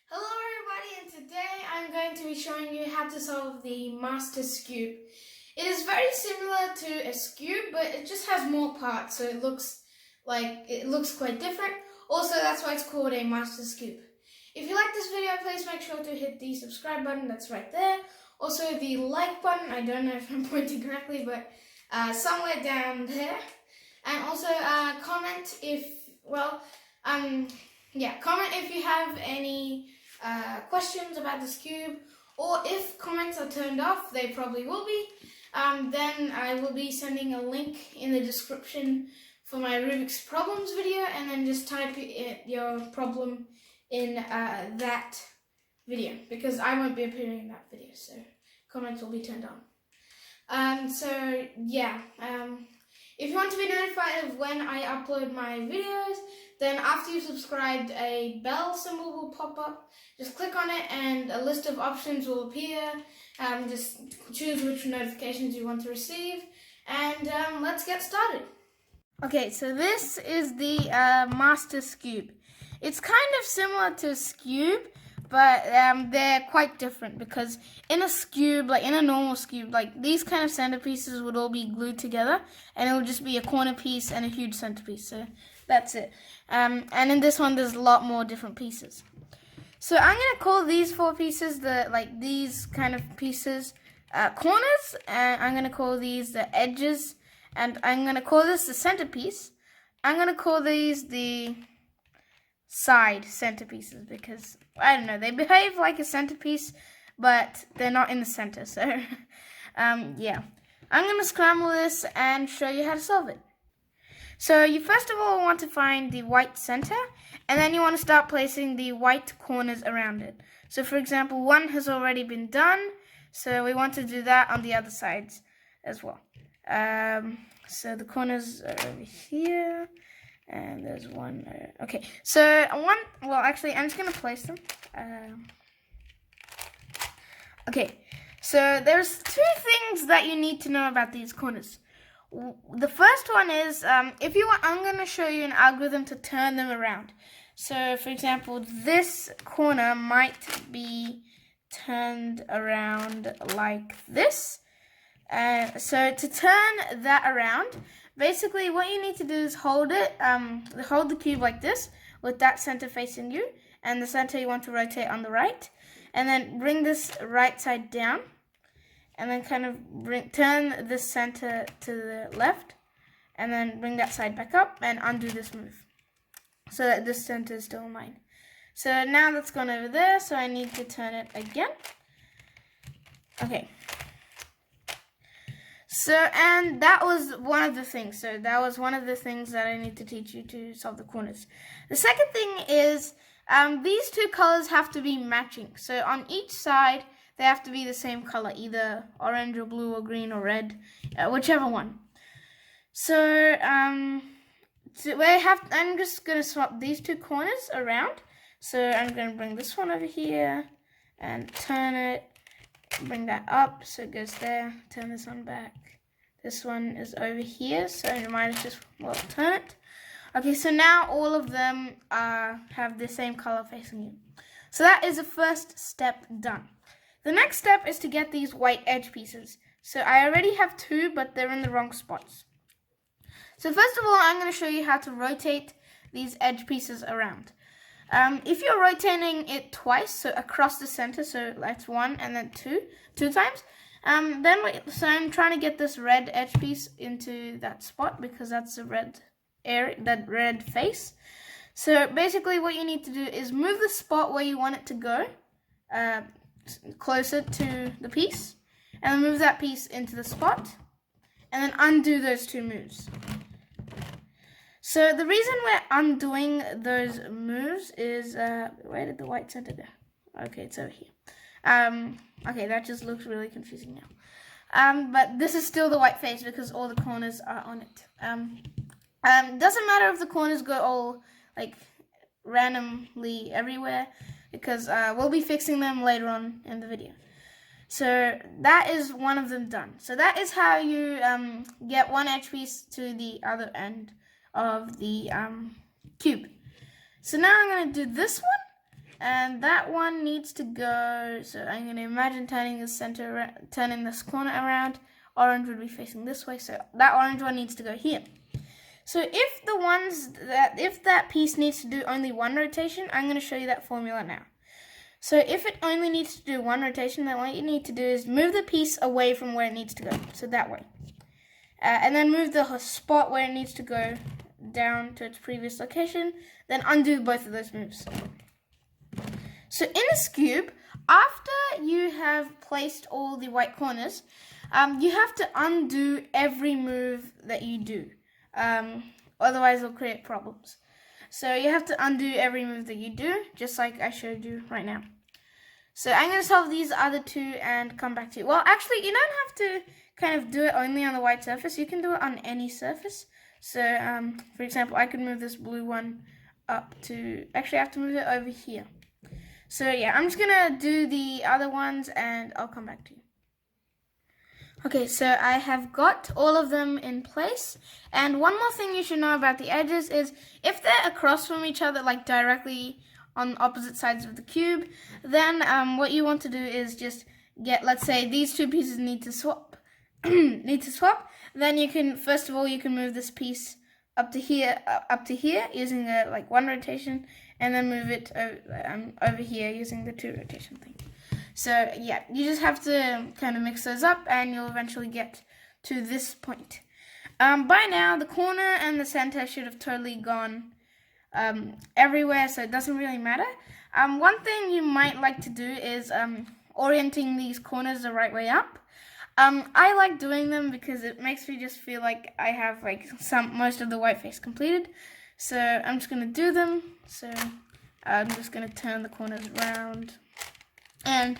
Hello everybody, and today I'm going to be showing you how to solve the master Skewb. It is very similar to a Skewb, but it just has more parts, so it looks quite different. Also, that's why it's called a master Skewb. If you like this video, please make sure to hit the subscribe button, that's right there. Also the like button, I don't know if I'm pointing correctly, but somewhere down there. And also comment if you have any questions about the Skewb, or if comments are turned off, they probably will be, then I will be sending a link in the description for my Rubik's problems video, and then just type your problem in that video, because I won't be appearing in that video, so comments will be turned on. If you want to be notified of when I upload my videos, then after you've subscribed, a bell symbol will pop up. Just click on it and a list of options will appear. Just choose which notifications you want to receive, and let's get started. Okay, so this is the master Skewb. It's kind of similar to Skewb, but they're quite different, because in a Skewb, like in a normal Skewb, like these kind of centerpieces would all be glued together, and it would just be a corner piece and a huge centerpiece. So that's it. And in this one, there's a lot more different pieces. So I'm gonna call these four pieces these kind of pieces corners, and I'm gonna call these the edges, and I'm gonna call this the centerpiece. I'm gonna call these the side centerpieces, because I don't know, they behave like a centerpiece, but they're not in the center. So yeah, I'm gonna scramble this and show you how to solve it. So you first of all want to find the white center, and then you want to start placing the white corners around it. So for example, one has already been done, so we want to do that on the other sides as well. So the corners are over here, and there's one. Okay, so actually, I'm just gonna place them. Okay, so there's two things that you need to know about these corners. The first one is, I'm going to show you an algorithm to turn them around. So, for example, this corner might be turned around like this. So to turn that around, basically what you need to do is hold the cube like this, with that center facing you, and the center you want to rotate on the right, and then bring this right side down, and then kind of turn the center to the left, and then bring that side back up and undo this move, so that this center is still mine. So now that's gone over there, so I need to turn it again. Okay. So, and that was one of the things. So that was one of the things that I need to teach you to solve the corners. The second thing is, these two colors have to be matching. So on each side, they have to be the same color, either orange or blue or green or red, whichever one. So, I'm just going to swap these two corners around. So I'm going to bring this one over here and turn it, bring that up so it goes there, turn this one back. This one is over here, so you might just, turn it. Okay, so now all of them have the same color facing you. So that is the first step done. The next step is to get these white edge pieces. So I already have two, but they're in the wrong spots. So first of all, I'm going to show you how to rotate these edge pieces around. If you're rotating it twice, so across the center, so that's one and then two times, so I'm trying to get this red edge piece into that spot, because that's the red area, that red face. So basically what you need to do is move the spot where you want it to go, closer to the piece, and then move that piece into the spot, and then undo those two moves. So the reason we're undoing those moves is, where did the white center go? Okay, it's over here. Okay, that just looks really confusing now. But this is still the white face, because all the corners are on it. Doesn't matter if the corners go all randomly everywhere, because we'll be fixing them later on in the video. So that is one of them done. So that is how you get one edge piece to the other end of the cube. So now I'm going to do this one, And that one needs to go, so I'm going to imagine turning this corner around. Orange would be facing this way, so that orange one needs to go here. So if that piece needs to do only one rotation, I'm going to show you that formula now. So if it only needs to do one rotation, then what you need to do is move the piece away from where it needs to go, so that way. And then move the spot where it needs to go down to its previous location, then undo both of those moves. So in a Skewb, after you have placed all the white corners, you have to undo every move that you do. Otherwise it'll create problems. So you have to undo every move that you do, just like I showed you right now. So I'm going to solve these other two and come back to you. Well, actually, you don't have to kind of do it only on the white surface. You can do it on any surface. So, for example, I could move this blue one up to... Actually, I have to move it over here. So, yeah, I'm just going to do the other ones and I'll come back to you. Okay, so I have got all of them in place. And one more thing you should know about the edges is if they're across from each other, like directly on opposite sides of the cube, then what you want to do is just get, let's say these two pieces need to swap. Then you can, first of all, you can move this piece up to here using a one rotation, and then move it over here using the two rotation thing. So yeah, you just have to kind of mix those up and you'll eventually get to this point. By now, the corner and the center should have totally gone everywhere, so it doesn't really matter. One thing you might like to do is orienting these corners the right way up. I like doing them because it makes me just feel like I have most of the white face completed. So I'm just going to do them. So I'm just going to turn the corners around. And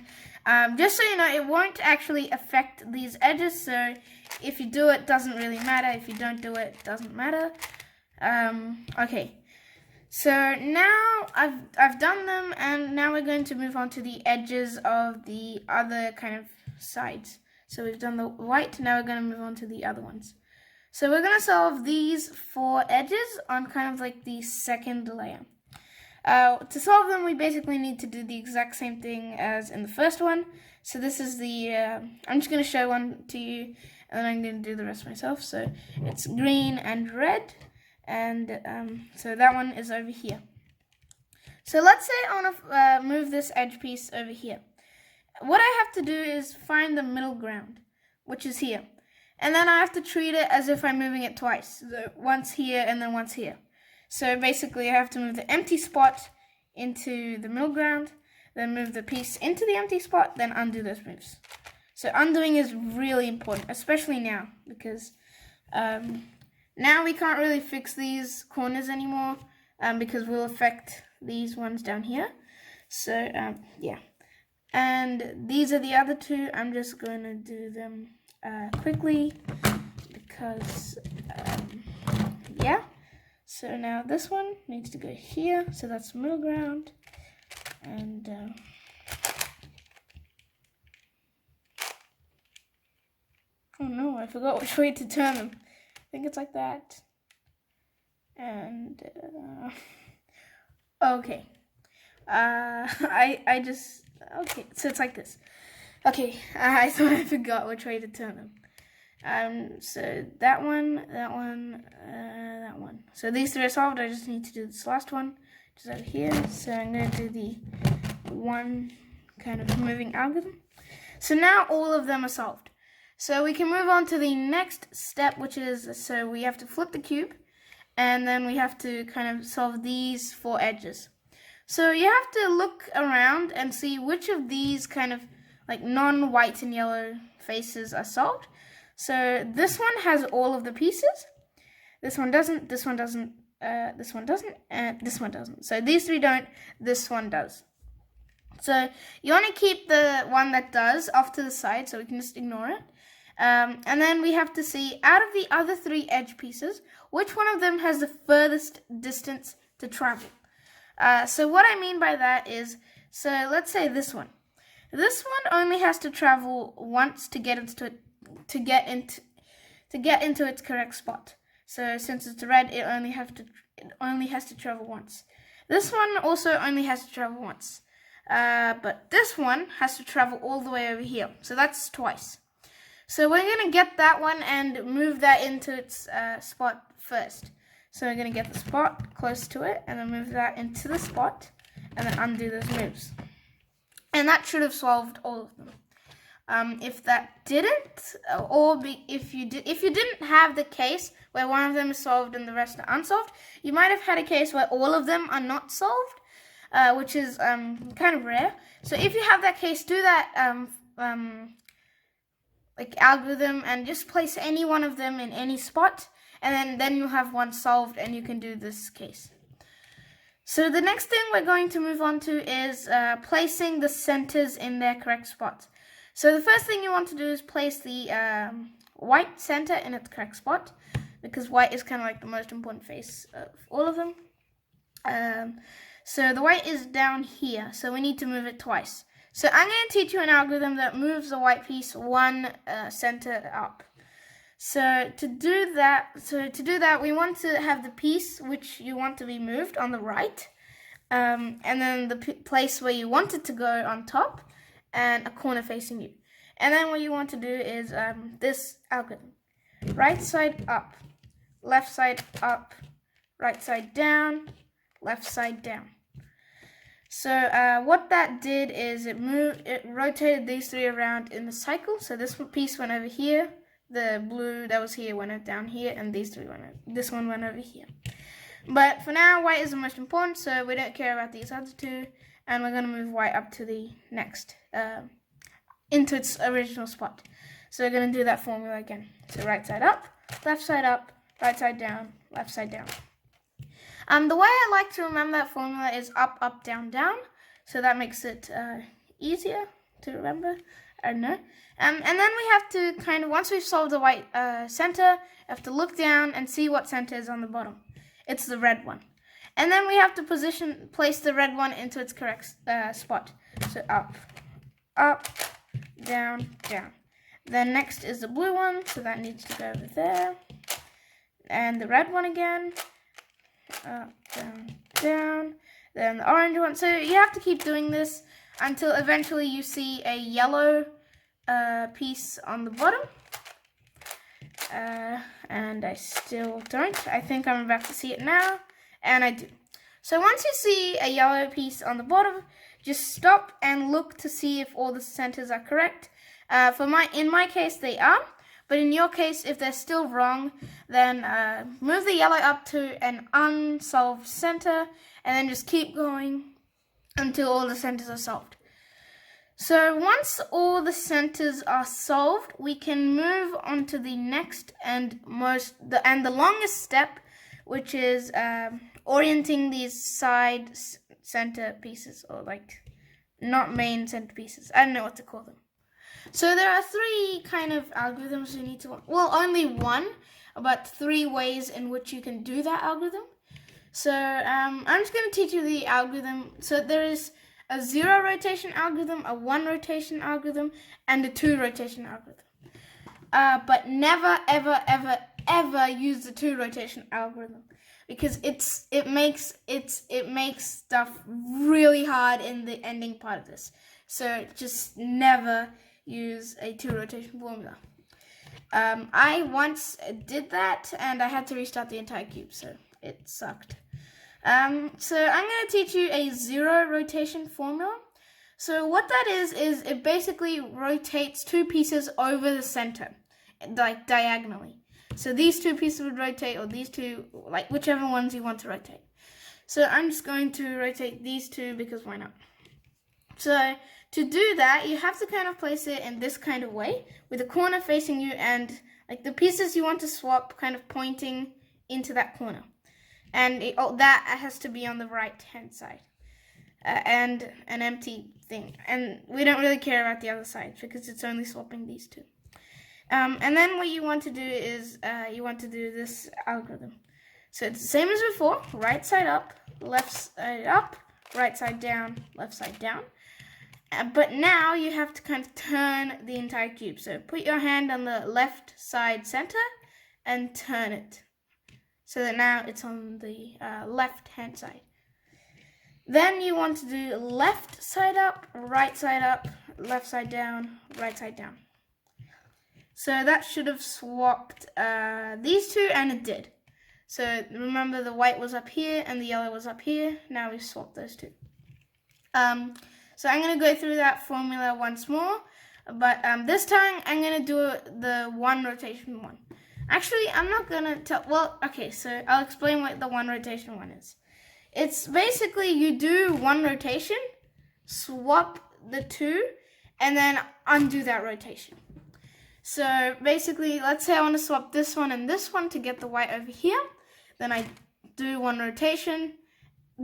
just so you know, it won't actually affect these edges, so if you do it, doesn't really matter. If you don't do it, doesn't matter. Okay, so now I've done them, and now we're going to move on to the edges of the other kind of sides. So we've done the white, now we're going to move on to the other ones. So we're going to solve these 4 edges on kind of like the second layer. To solve them, we basically need to do the exact same thing as in the first one. So this is the, I'm just going to show one to you, and then I'm going to do the rest myself. So it's green and red, and so that one is over here. So let's say I want to move this edge piece over here. What I have to do is find the middle ground, which is here. And then I have to treat it as if I'm moving it twice. So once here and then once here. So basically I have to move the empty spot into the middle ground, then move the piece into the empty spot, then undo those moves. So undoing is really important, especially now, because now we can't really fix these corners anymore because we'll affect these ones down here. So yeah. And these are the other two. I'm just going to do them quickly because yeah. So now this one needs to go here, so that's middle ground, and oh no, I forgot which way to turn them. I think it's like that, and okay, okay, so it's like this. Okay, I thought I forgot which way to turn them. So that one. So these 3 are solved. I just need to do this last one, which is over here. So I'm going to do the one kind of moving algorithm. So now all of them are solved. So we can move on to the next step, which is, so we have to flip the cube, and then we have to kind of solve these 4 edges. So you have to look around and see which of these kind of like non-white and yellow faces are solved. So this one has all of the pieces. This one doesn't, this one doesn't, this one doesn't, and this one doesn't. So these 3 don't, this one does. So you want to keep the one that does off to the side, so we can just ignore it. And then we have to see, out of the other 3 edge pieces, which one of them has the furthest distance to travel. So what I mean by that is, so let's say this one. This one only has to travel once to get into its correct spot. So since it's red, it only has to travel once. This one also only has to travel once. But this one has to travel all the way over here. So that's twice. So we're going to get that one and move that into its spot first. So we're going to get the spot close to it and then move that into the spot and then undo those moves. And that should have solved all of them. If that didn't, if you didn't have the case where one of them is solved and the rest are unsolved, you might have had a case where all of them are not solved, which is kind of rare. So if you have that case, do that like algorithm and just place any one of them in any spot, and then you'll have one solved and you can do this case. So the next thing we're going to move on to is placing the centers in their correct spots. So the first thing you want to do is place the white center in its correct spot, because white is kind of like the most important face of all of them. So the white is down here, so we need to move it twice. So I'm going to teach you an algorithm that moves the white piece one center up. So to do that, we want to have the piece which you want to be moved on the right, and then the place where you want it to go on top, and a corner facing you. And then what you want to do is this algorithm: right side up, left side up, right side down, left side down. So what that did is it rotated these three around in the cycle. So this piece went over here, the blue that was here went down here, and these three this one went over here. But for now, white is the most important, so we don't care about these other two, and we're going to move white up to the next, into its original spot. So we're going to do that formula again. So right side up, right side down, left side down. The way I like to remember that formula is up, up, down, down. So that makes it easier to remember. I don't know. And then we have to kind of, once we've solved the white center, we have to look down and see what center is on the bottom. It's the red one. And then we have to place the red one into its correct spot. So up, up, down, down. Then next is the blue one, so that needs to go over there. And the red one again. Up, down, down. Then the orange one. So you have to keep doing this until eventually you see a yellow piece on the bottom. And I still don't. I think I'm about to see it now. And I do. So once you see a yellow piece on the bottom, just stop and look to see if all the centers are correct. In my case, they are. But in your case, if they're still wrong, then move the yellow up to an unsolved center, and then just keep going until all the centers are solved. So once all the centers are solved, we can move on to the next and the longest step, which is orienting these side center pieces, or like not main center pieces. I don't know what to call them. So there are three kind of algorithms you need to, well, only one, but three ways in which you can do that algorithm. So I'm just going to teach you the algorithm. So there is a 0 rotation algorithm, a 1 rotation algorithm, and a 2 rotation algorithm. But never, ever, ever, ever use the 2 rotation algorithm, because it makes stuff really hard in the ending part of this. So just never use a 2 rotation formula. I once did that and I had to restart the entire cube, so it sucked. So I'm going to teach you a 0 rotation formula. So what that is it basically rotates 2 pieces over the center, like diagonally. So these 2 pieces would rotate, or these 2, like whichever ones you want to rotate. So I'm just going to rotate these 2 because why not? So to do that, you have to kind of place it in this kind of way, with the corner facing you and like the pieces you want to swap kind of pointing into that corner. And that has to be on the right hand side. And an empty thing. And we don't really care about the other side because it's only swapping these 2. And then what you want to do is you want to do this algorithm. So it's the same as before: right side up, left side up, right side down, left side down. But now you have to kind of turn the entire cube. So put your hand on the left side center and turn it, so that now it's on the left hand side. Then you want to do left side up, left side down, right side down. So that should have swapped these two, and it did. So remember, the white was up here and the yellow was up here. Now we swapped those two. So I'm going to go through that formula once more, but this time I'm going to do the one rotation one. Actually, I'm not going to tell, well, okay, so I'll explain what the one rotation one is. It's basically you do one rotation, swap the two, and then undo that rotation. So basically, let's say I want to swap this one and this one to get the white over here. Then I do one rotation,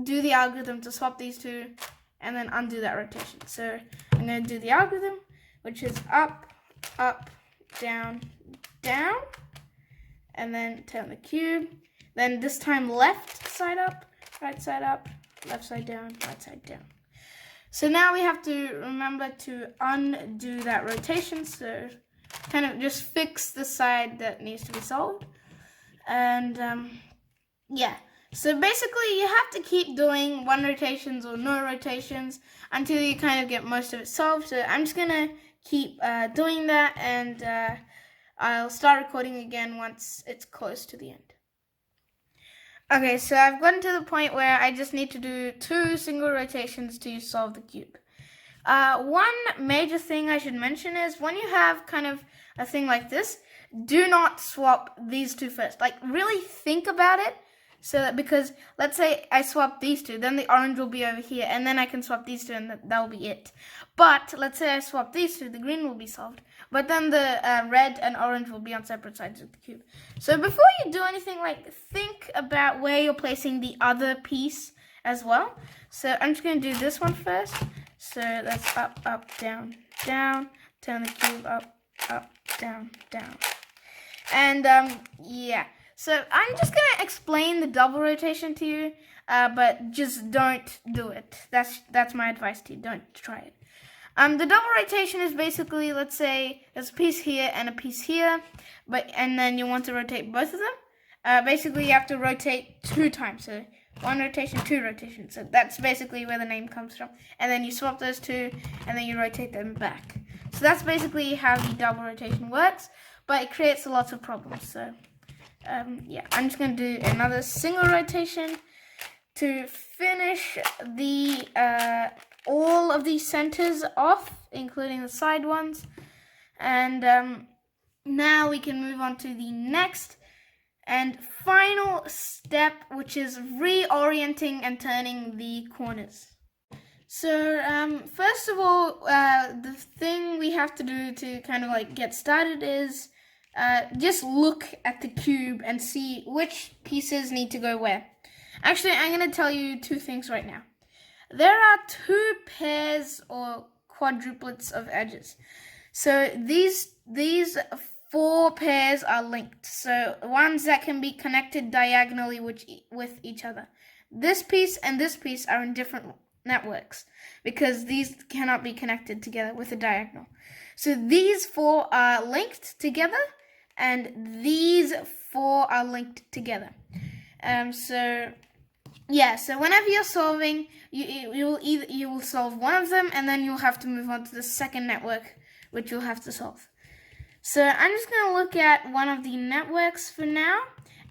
do the algorithm to swap these two, and then undo that rotation. So I'm going to do the algorithm, which is up, up, down, down, and then turn the cube. Then this time left side up, left side down, right side down. So now we have to remember to undo that rotation. So kind of just fix the side that needs to be solved. And yeah. So basically, you have to keep doing one rotations or no rotations until you kind of get most of it solved. So I'm just going to keep doing that, and I'll start recording again once it's close to the end. Okay, so I've gotten to the point where I just need to do 2 single rotations to solve the cube. One major thing I should mention is when you have kind of a thing like this, do not swap these two first. Like, really think about it. So that, because let's say I swap these two, then the orange will be over here, and then I can swap these two, and that will be it. But let's say I swap these two, the green will be solved, but then the red and orange will be on separate sides of the cube. So before you do anything, like, think about where you're placing the other piece as well. So I'm just going to do this one first. So that's up, up, down, down, turn the cube up, up, down, down. And yeah. So I'm just going to explain the double rotation to you, but just don't do it. That's my advice to you. Don't try it. The double rotation is basically, let's say there's a piece here and a piece here, and then you want to rotate both of them. Basically, you have to rotate 2 times. So 1 rotation, 2 rotations. So that's basically where the name comes from. And then you swap those 2, and then you rotate them back. So that's basically how the double rotation works, but it creates lots of problems. So yeah, I'm just going to do another single rotation to finish the all of these centers off, including the side ones. And now we can move on to the next and final step, which is reorienting and turning the corners. So first of all, the thing we have to do to kind of like get started is just look at the cube and see which pieces need to go where. Actually, I'm going to tell you 2 things right now. There are 2 pairs or quadruplets of edges. So these 4 pairs are linked. So ones that can be connected diagonally with each other. This piece and this piece are in different networks because these cannot be connected together with a diagonal. So these 4 are linked together, and these 4 are linked together. So yeah, so whenever you're solving, you will solve one of them, and then you'll have to move on to the second network, which you'll have to solve. So I'm just going to look at one of the networks for now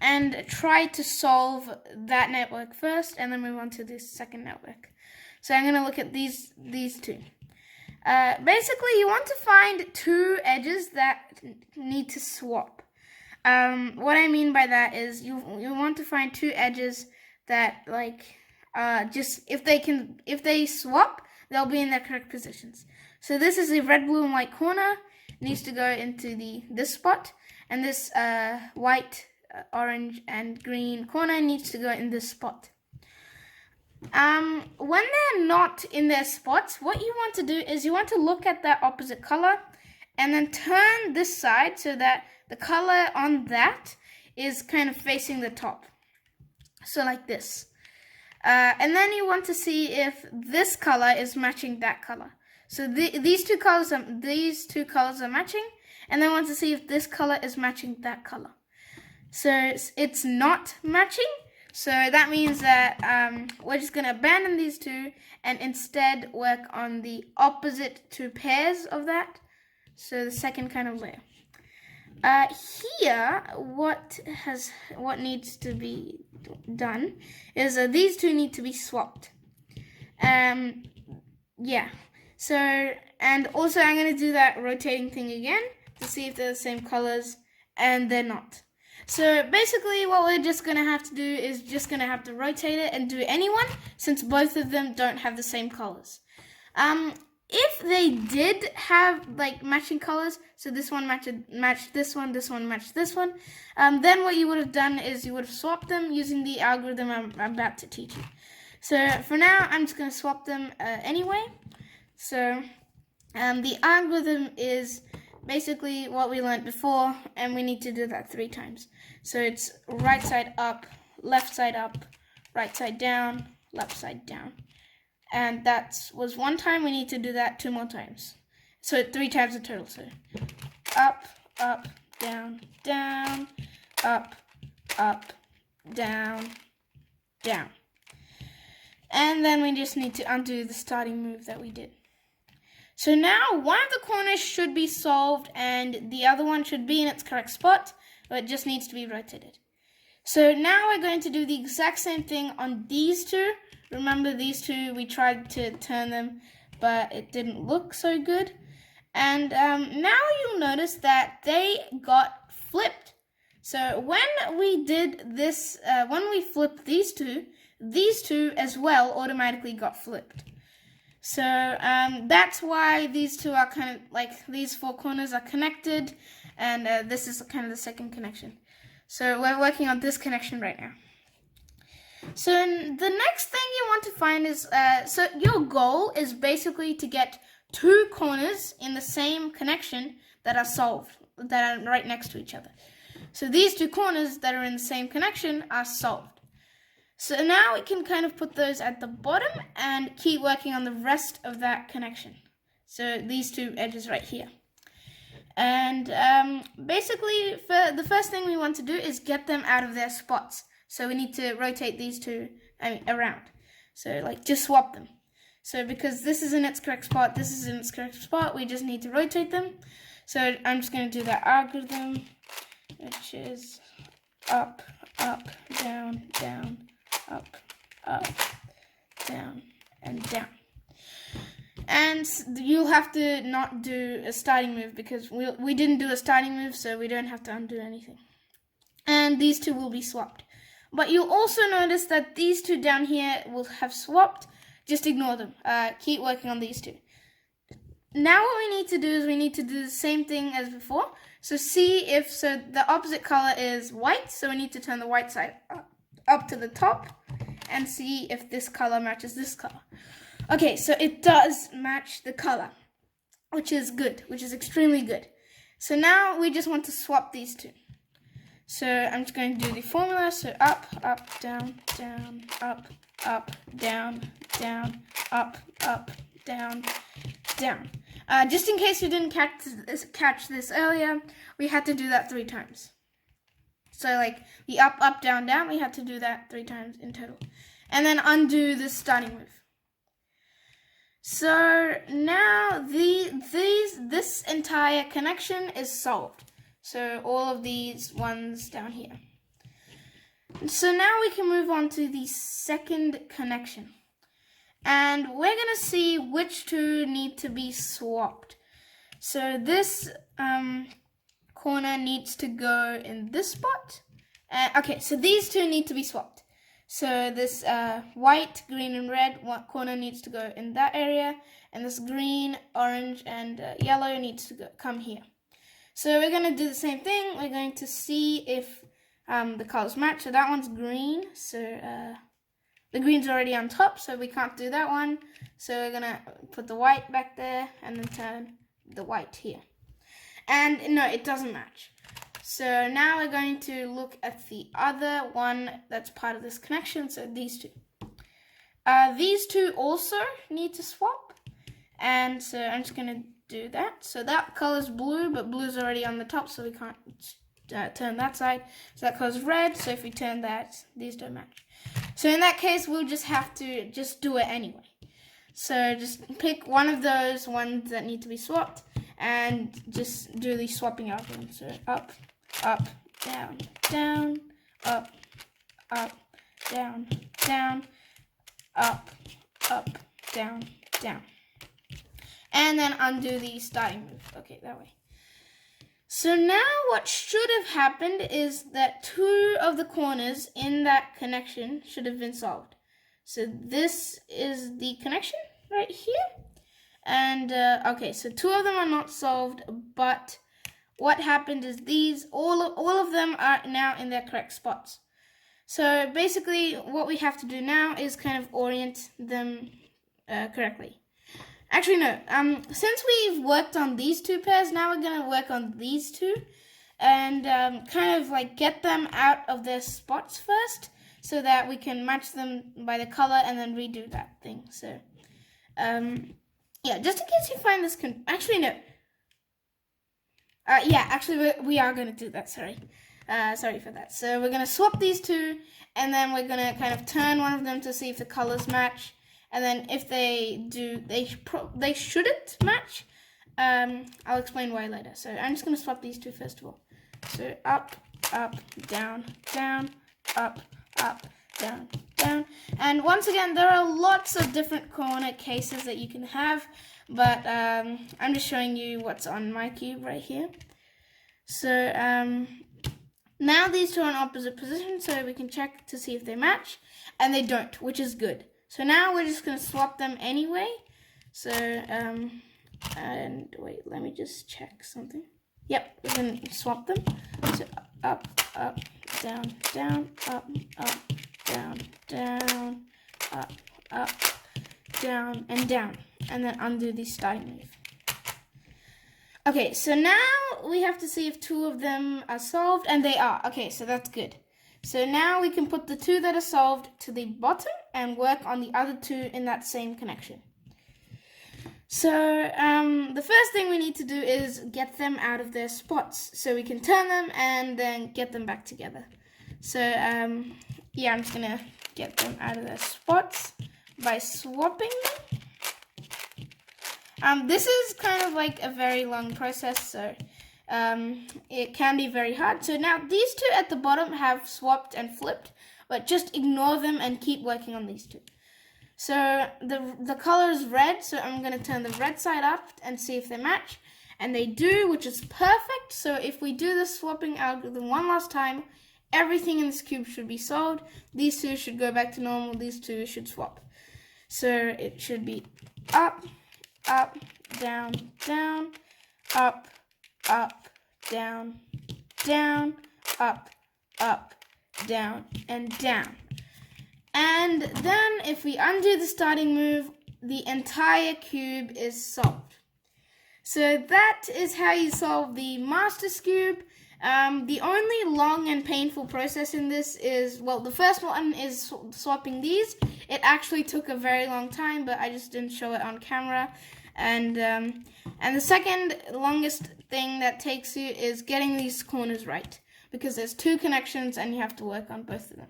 and try to solve that network first, and then move on to the second network. So I'm going to look at these 2. Basically, you want to find 2 edges that need to swap. What I mean by that is you want to find 2 edges that, like, just if they swap, they'll be in their correct positions. So this is a red, blue, and white corner. It needs to go into this spot, and this white, orange, and green corner needs to go in this spot. When they're not in their spots, what you want to do is you want to look at that opposite color and then turn this side so that the color on that is kind of facing the top. So like this. And then you want to see if this color is matching that color. So these two colors are matching, and then want to see if this color is matching that color. So it's not matching. So that means that we're just going to abandon these two and instead work on the opposite two pairs of that. So the second kind of layer. Here, what needs to be done is these two need to be swapped. Yeah. So, and also I'm going to do that rotating thing again to see if they're the same colors, and they're not. So basically what we're just going to have to do is just going to have to rotate it and do any one, since both of them don't have the same colors. If they did have like matching colors, so this one matched this one matched this one, then what you would have done is you would have swapped them using the algorithm I'm about to teach you. So for now, I'm just going to swap them anyway. So the algorithm is basically what we learned before, and we need to do that 3 times. So it's right side up, left side up, right side down, left side down. And that was 1 time. We need to do that 2 more times. So 3 times in total. So up, up, down, down, up, up, down, down. And then we just need to undo the starting move that we did. So now one of the corners should be solved and the other one should be in its correct spot, but it just needs to be rotated. So now we're going to do the exact same thing on these two. Remember these two, we tried to turn them, but it didn't look so good. And now you'll notice that they got flipped. So when we did this, when we flipped these two as well automatically got flipped. So that's why these two are kind of like, these 4 corners are connected, and this is kind of the second connection. So we're working on this connection right now. So the next thing you want to find is, so your goal is basically to get 2 corners in the same connection that are solved, that are right next to each other. So these 2 corners that are in the same connection are solved. So now we can kind of put those at the bottom and keep working on the rest of that connection. So these 2 edges right here. And basically, for the first thing we want to do is get them out of their spots. So we need to rotate these 2 around. So like just swap them. So because this is in its correct spot, this is in its correct spot, we just need to rotate them. So I'm just going to do that algorithm, which is up, up, down, down, up, up, down, and down. And you'll have to not do a starting move because we didn't do a starting move, so we don't have to undo anything. And these 2 will be swapped. But you'll also notice that these 2 down here will have swapped. Just ignore them. Keep working on these 2. Now what we need to do is we need to do the same thing as before. So see if, so the opposite color is white, so we need to turn the white side up to the top and see if this color matches this color. Okay, so it does match the color, which is good, which is extremely good. So now we just want to swap these 2. So I'm just going to do the formula. So up, up, down, down, up, down, down, up, down, down. Just in case you didn't catch this earlier, we had to do that 3 times. So like the up, up, down, down, we had to do that 3 times in total. And then undo the starting move. So now this entire connection is solved. So all of these ones down here. So now we can move on to the second connection. And we're going to see which 2 need to be swapped. So this corner needs to go in this spot. Okay, so these 2 need to be swapped. So this white, green, and red corner needs to go in that area. And this green, orange, and yellow needs to come here. So we're going to do the same thing. We're going to see if the colors match. So that one's green. So the green's already on top, so we can't do that one. So we're going to put the white back there and then turn the white here. And no, it doesn't match. So now we're going to look at the other one that's part of this connection. So these 2. These 2 also need to swap. And so I'm just going to do that. So that color's blue, but blue's already on the top, so we can't turn that side. So that color's red. So if we turn that, these don't match. So in that case, we'll just have to just do it anyway. So just pick one of those ones that need to be swapped and just do the swapping algorithm. So up, up, down, down, up, up, down, down, up, up, down, down. And then undo the starting move. Okay, that way. So now what should have happened is that 2 of the corners in that connection should have been solved. So this is the connection right here. And okay, so 2 of them are not solved, but what happened is these, all of them are now in their correct spots. So basically what we have to do now is kind of orient them correctly. Actually, no. Since we've worked on these 2 pairs, now we're going to work on these 2 and kind of like get them out of their spots first so that we can match them by the color and then redo that thing. So, yeah, just in case you find this... Actually, no. Yeah, actually, we are going to do that. Sorry. Sorry for that. So we're going to swap these 2 and then we're going to kind of turn one of them to see if the colors match. And then if they do, they shouldn't match. I'll explain why later. So I'm just going to swap these 2 first of all. So up, up, down, down, up, down, down. And once again, there are lots of different corner cases that you can have. But I'm just showing you what's on my cube right here. So now these 2 are in opposite positions, so we can check to see if they match. And they don't, which is good. So now we're just going to swap them anyway. So, and wait, let me just check something. Yep, we're going to swap them. So up, up, down, down, up, down, down, up, down, and down. And then undo the starting move. Okay, so now we have to see if 2 of them are solved, and they are. Okay, so that's good. So now we can put the 2 that are solved to the bottom and work on the other 2 in that same connection. So the first thing we need to do is get them out of their spots so we can turn them and then get them back together. So yeah, I'm just going to get them out of their spots by swapping them. This is kind of like a very long process, so it can be very hard. So now these 2 at the bottom have swapped and flipped, but just ignore them and keep working on these 2. So the color is red, so I'm going to turn the red side up and see if they match. And they do, which is perfect. So if we do the swapping algorithm one last time, everything in this cube should be solved. These 2 should go back to normal. These 2 should swap. So it should be up, up, down, down, up, down, down, up, down, and down. And then if we undo the starting move, the entire cube is solved. So that is how you solve the master Skewb. The only long and painful process in this is, well, the first one is swapping these. It actually took a very long time, but I just didn't show it on camera. And the second longest thing that takes you is getting these corners right, because there's 2 connections and you have to work on both of them.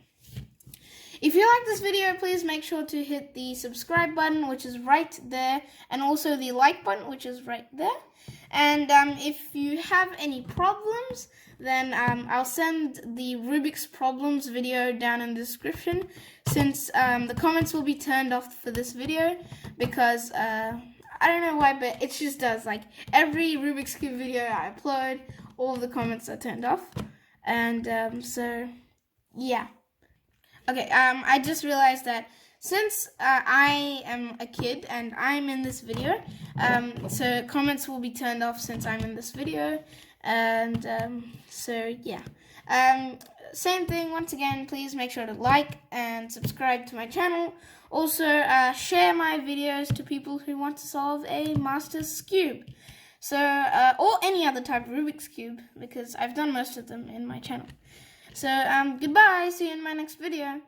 If you like this video, please make sure to hit the subscribe button, which is right there, and also the like button, which is right there. And if you have any problems, then I'll send the Rubik's problems video down in the description, since the comments will be turned off for this video, because I don't know why, but it just does. Like, every Rubik's Cube video I upload, all the comments are turned off. And so, yeah. Okay, I just realized that since I am a kid and I'm in this video, so comments will be turned off since I'm in this video. And so, yeah. Same thing, once again, please make sure to like and subscribe to my channel. Also, share my videos to people who want to solve a master's Skewb. So, or any other type of Rubik's Cube, because I've done most of them in my channel. So, goodbye, see you in my next video.